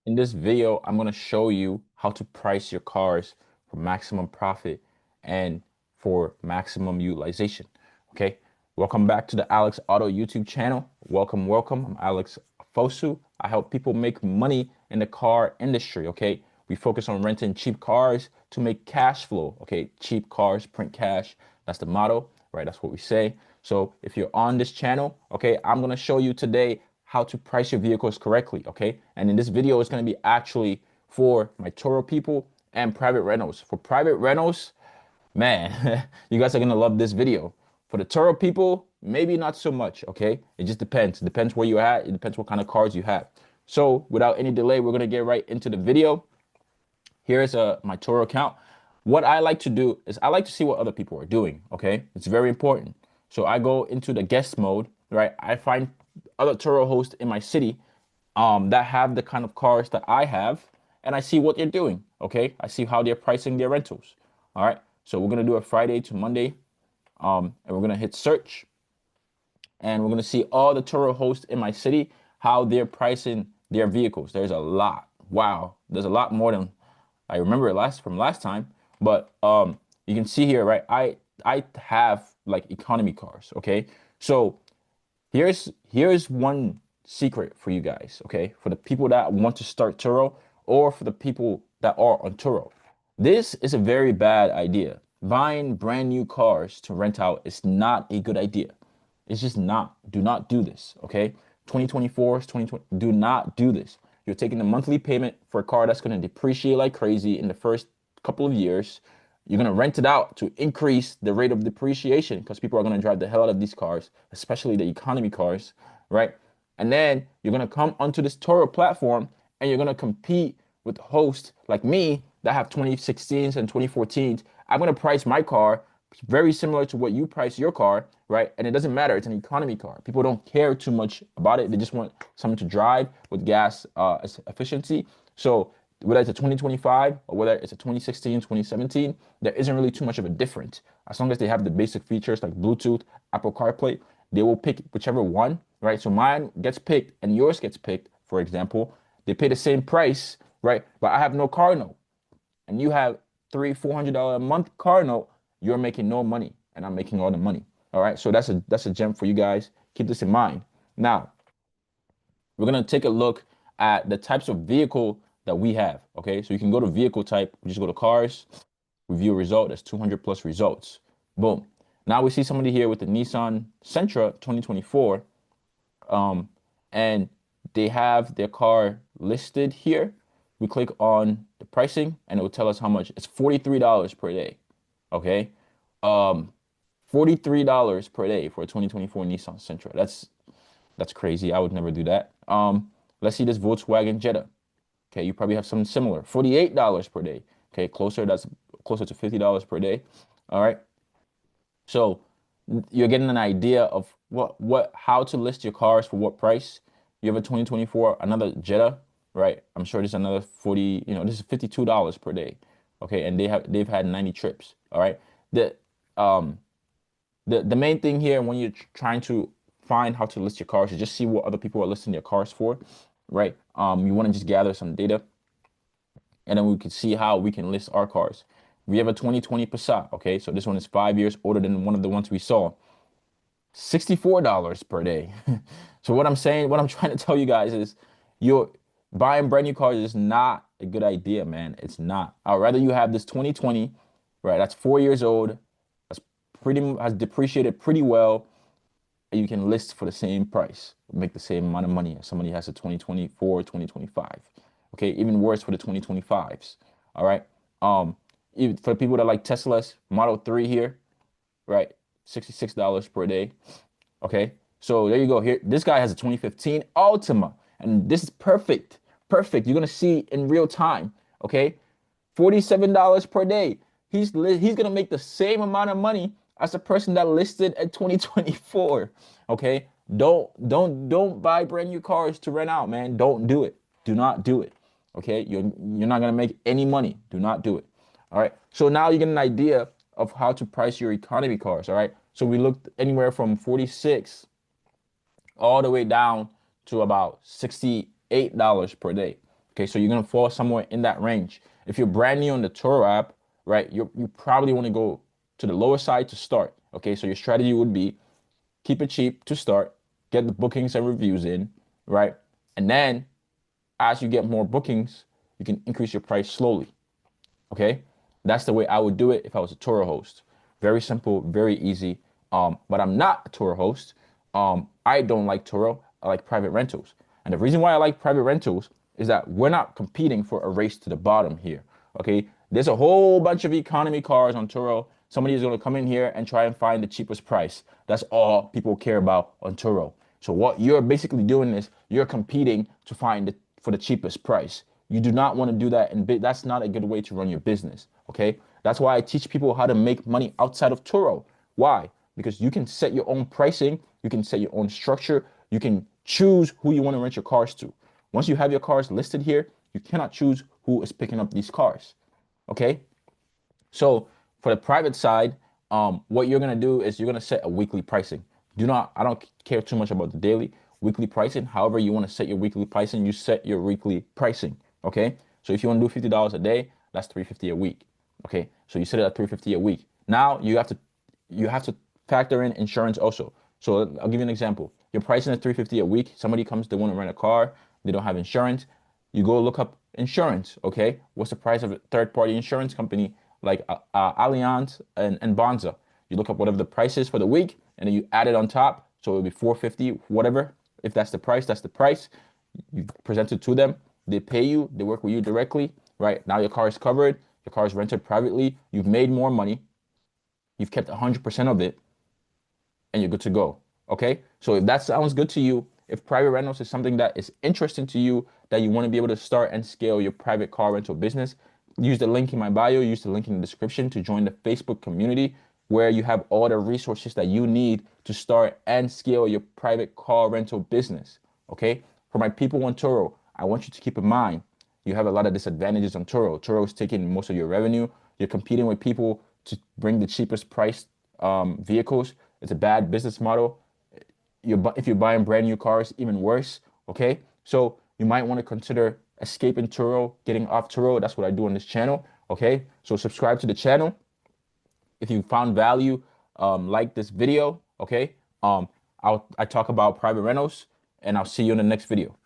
In this video, I'm going to show you how to price your cars for maximum profit and for maximum utilization. Okay, welcome back to the Alex Auto YouTube channel. Welcome, welcome. I'm Alex Ofosu. I help people make money in the car industry. Okay, we focus on renting cheap cars to make cash flow. Okay, cheap cars print cash. That's the motto, right? That's what we say. So if you're on this channel, okay, I'm going to show you today how to price your vehicles correctly, okay? And in this video, it's going to be actually for my Toro people and private rentals. For private rentals, man, you guys are going to love this video. For the Toro people, maybe not so much, okay? It just depends. It depends where you're at. It depends what kind of cars you have. So without any delay, we're going to get right into the video. Here's my Toro account. What I like to do is I like to see what other people are doing, okay? It's very important. So I go into the guest mode, right? I find other Turo hosts in my city that have the kind of cars that I have, and I see what they're doing, okay? I see how they're pricing their rentals, all right? So we're gonna do a Friday to Monday, and we're gonna hit search, and we're gonna see all the Turo hosts in my city, how they're pricing their vehicles. There's a lot. Wow, there's a lot more than I remember from last time, but you can see here, right? I have like economy cars, okay? So here's one secret for you guys, okay? For the people that want to start Turo or for the people that are on Turo. This is a very bad idea. Buying brand new cars to rent out is not a good idea. It's just not. Do not do this, okay? 2024 is 2020. Do not do this. You're taking a monthly payment for a car that's going to depreciate like crazy in the first couple of years. You're going to rent it out to increase the rate of depreciation because people are going to drive the hell out of these cars, especially the economy cars, right? And then you're going to come onto this Toro platform and you're going to compete with hosts like me that have 2016s and 2014s. I'm going to price my car very similar to what you price your car, right? And it doesn't matter. It's an economy car. People don't care too much about it. They just want something to drive with gas efficiency. So whether it's a 2025 or whether it's a 2016, 2017, there isn't really too much of a difference. As long as they have the basic features like Bluetooth, Apple CarPlay, they will pick whichever one, right? So mine gets picked and yours gets picked, for example. They pay the same price, right? But I have no car note and you have $300-400 a month car note, you're making no money and I'm making all the money. All right. So that's a gem for you guys. Keep this in mind. Now, we're gonna take a look at the types of vehicle that we have. Okay. So you can go to vehicle type, we just go to cars, review a result, that's 200 plus results. Boom. Now we see somebody here with the Nissan Sentra 2024. And they have their car listed here. We click on the pricing and it will tell us how much. It's $43 per day. Okay. $43 per day for a 2024 Nissan Sentra. That's crazy. I would never do that. Let's see this Volkswagen Jetta. Okay, you probably have something similar. $48 per day. Okay, that's closer to $50 per day. All right. So you're getting an idea of how to list your cars for what price. You have a 2024, another Jetta, right? I'm sure there's another 40, this is $52 per day. Okay, and they've had 90 trips. All right. Um the main thing here when you're trying to find how to list your cars is just see what other people are listing their cars for, right? You want to just gather some data and then we can see how we can list our cars. We have a 2020 Passat, okay? So this one is 5 years older than one of the ones we saw. $64 per day. So what I'm trying to tell you guys is you're buying brand new cars is not a good idea, man. It's not. I'd rather you have this 2020, right? That's 4 years old. Has depreciated pretty well. And you can list for the same price, make the same amount of money as somebody has a 2024, 2025. Okay, even worse for the 2025s. All right. Even for people that like Tesla's Model 3 here, right? $66 per day. Okay. So there you go. Here, this guy has a 2015 Altima, and this is perfect. Perfect. You're gonna see in real time. Okay. $47 per day. He's gonna make the same amount of money as a person that listed at 2024. Okay. Don't buy brand new cars to rent out, man. Don't do it. Do not do it. Okay. You're not gonna make any money. Do not do it. All right. So now you get an idea of how to price your economy cars. All right. So we looked anywhere from 46 all the way down to about $68 per day. Okay, so you're gonna fall somewhere in that range. If you're brand new on the Turo app, right, you probably want to go to the lower side to start. Okay, so your strategy would be keep it cheap to start, get the bookings and reviews in, right? And then as you get more bookings, you can increase your price slowly. Okay, that's the way I would do it if I was a Turo host. Very simple, very easy. But I'm not a Turo host. I don't like Turo. I like private rentals. And the reason why I like private rentals is that we're not competing for a race to the bottom here. Okay, there's a whole bunch of economy cars on Turo. Somebody is going to come in here and try and find the cheapest price. That's all people care about on Turo. So what you're basically doing is you're competing to find for the cheapest price. You do not want to do that, and that's not a good way to run your business. Okay, that's why I teach people how to make money outside of Turo. Why? Because you can set your own pricing, you can set your own structure, you can choose who you want to rent your cars to. Once you have your cars listed here, you cannot choose who is picking up these cars. Okay, so for the private side, what you're gonna do is you're gonna set a weekly pricing. I don't care too much about the daily, weekly pricing. However you want to set your weekly pricing, you set your weekly pricing. Okay, so if you want to do $50 a day, that's $350 a week. Okay, so you set it at $350 a week. Now you have to factor in insurance also. So I'll give you an example. Your pricing is $350 a week. Somebody comes, they want to rent a car, they don't have insurance. You go look up insurance. Okay, what's the price of a third-party insurance company like Allianz and Bonza? You look up whatever the price is for the week, and then you add it on top. So it'll be $450, whatever. If that's the price, that's the price. You present it to them. They pay you. They work with you directly. Right now, your car is covered. Your car is rented privately. You've made more money. You've kept 100% of it, and you're good to go. Okay. So if that sounds good to you, if private rentals is something that is interesting to you, that you want to be able to start and scale your private car rental business, use the link in my bio, use the link in the description to join the Facebook community where you have all the resources that you need to start and scale your private car rental business. Okay. For my people on Turo, I want you to keep in mind, you have a lot of disadvantages on Turo. Turo is taking most of your revenue. You're competing with people to bring the cheapest priced vehicles. It's a bad business model. If you're buying brand new cars, even worse. Okay, so you might want to consider escaping Turo, getting off Turo. That's what I do on this channel. Okay, so subscribe to the channel. If you found value, like this video. Okay, I talk about private rentals, and I'll see you in the next video.